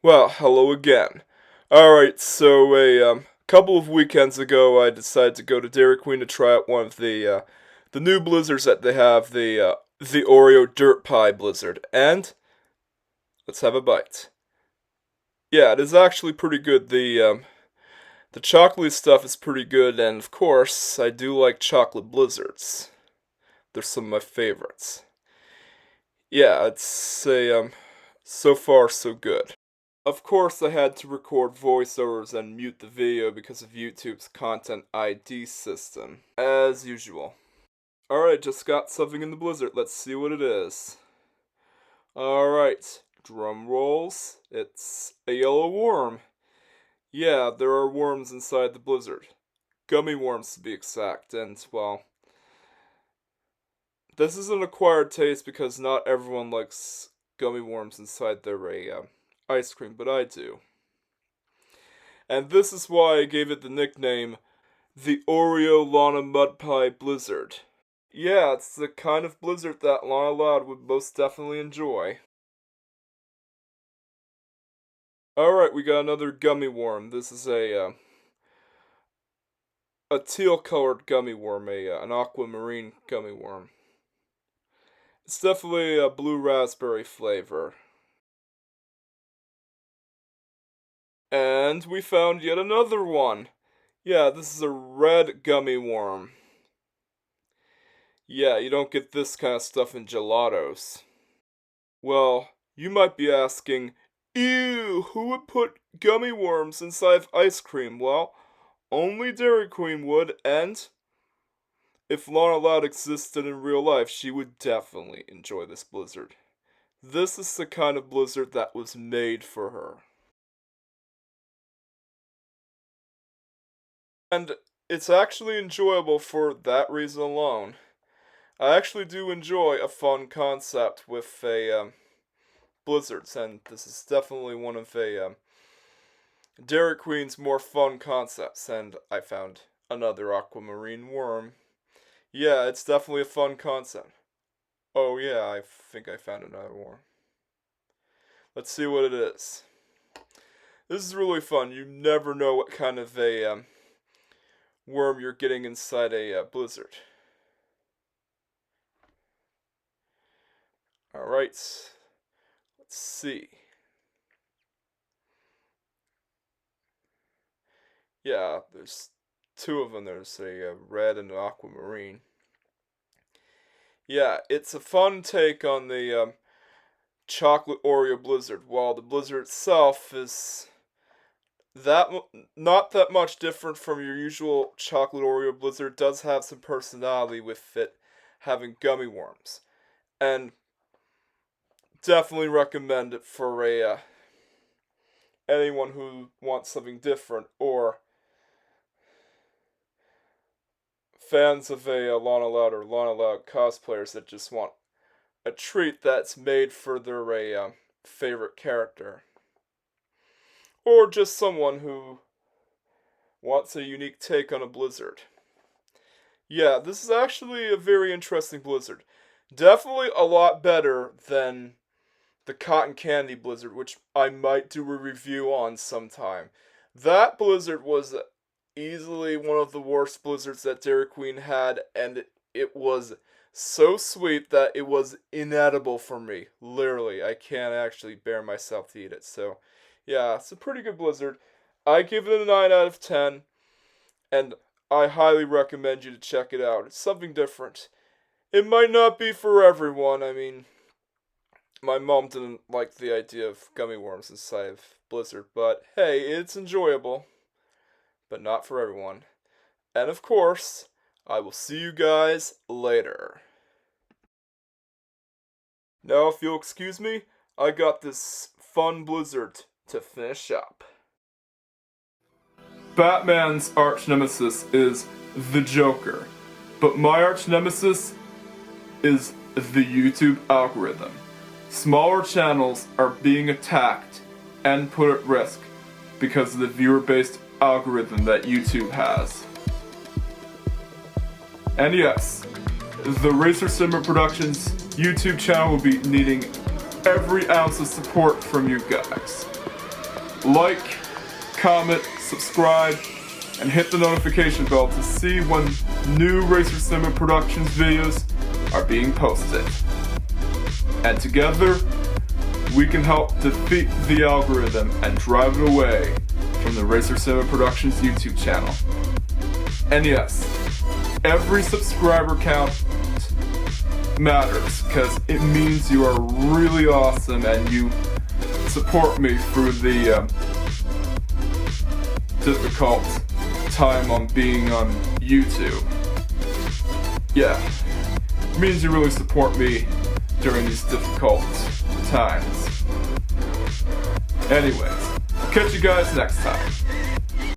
Well, hello again. Alright, so a couple of weekends ago I decided to go to Dairy Queen to try out one of the new blizzards that they have, the Oreo Dirt Pie Blizzard, and let's have a bite. Yeah, it is actually pretty good. The chocolatey stuff is pretty good, and of course, I do like chocolate blizzards. They're some of my favorites. Yeah, it's so far so good. Of course, I had to record voiceovers and mute the video because of YouTube's Content ID system, as usual. Alright, just got something in the blizzard. Let's see what it is. Alright, drum rolls. It's a yellow worm. Yeah, there are worms inside the blizzard. Gummy worms to be exact, and, well, this is an acquired taste because not everyone likes gummy worms inside their ice cream, but I do. And this is why I gave it the nickname, the Oreo Lana Mudpie Blizzard. Yeah, it's the kind of blizzard that Lana Loud would most definitely enjoy. Alright, we got another gummy worm. This is a teal-colored gummy worm, an aquamarine gummy worm. It's definitely a blue raspberry flavor. And we found yet another one. Yeah, this is a red gummy worm. Yeah, you don't get this kind of stuff in gelatos. Well, you might be asking, ew, who would put gummy worms inside of ice cream? Well, only Dairy Queen would, and if Lana Loud existed in real life, she would definitely enjoy this blizzard. This is the kind of blizzard that was made for her. And it's actually enjoyable for that reason alone. I actually do enjoy a fun concept with blizzards, and this is definitely one of Dairy Queen's more fun concepts, and I found another aquamarine worm. Yeah, it's definitely a fun concept. Oh yeah, I think I found another worm. Let's see what it is. This is really fun. You never know what kind of a worm you're getting inside a blizzard. Alright, let's see. Yeah, there's two of them. There's a red and an aquamarine. Yeah, it's a fun take on the chocolate Oreo Blizzard, while the blizzard itself is not that much different from your usual chocolate Oreo Blizzard. It does have some personality with it having gummy worms, and definitely recommend it for anyone who wants something different, or fans of a Lana Loud or Lana Loud cosplayers that just want a treat that's made for their favorite character. Or just someone who wants a unique take on a blizzard. Yeah, this is actually a very interesting blizzard. Definitely a lot better than the cotton candy blizzard, which I might do a review on sometime. That blizzard was easily one of the worst blizzards that Dairy Queen had, and it was so sweet that it was inedible for me. Literally, I can't actually bear myself to eat it. So, yeah, it's a pretty good blizzard. I give it a 9 out of 10, and I highly recommend you to check it out. It's something different. It might not be for everyone. I mean, my mom didn't like the idea of gummy worms inside of Blizzard, but hey, it's enjoyable. But not for everyone. And of course, I will see you guys later. Now, if you'll excuse me, I got this fun blizzard to finish up. Batman's arch nemesis is the Joker, but my arch nemesis is the YouTube algorithm. Smaller channels are being attacked and put at risk because of the viewer-based algorithm that YouTube has. And yes, the Racer Simmer Productions YouTube channel will be needing every ounce of support from you guys. like, comment, subscribe, and hit the notification bell to see when new Racer Cinema Productions videos are being posted. And together, we can help defeat the algorithm and drive it away from the Racer Cinema Productions YouTube channel. And yes, every subscriber count matters, because it means you are really awesome and you support me through the difficult time on being on YouTube. Yeah, it means you really support me during these difficult times. Anyways, catch you guys next time.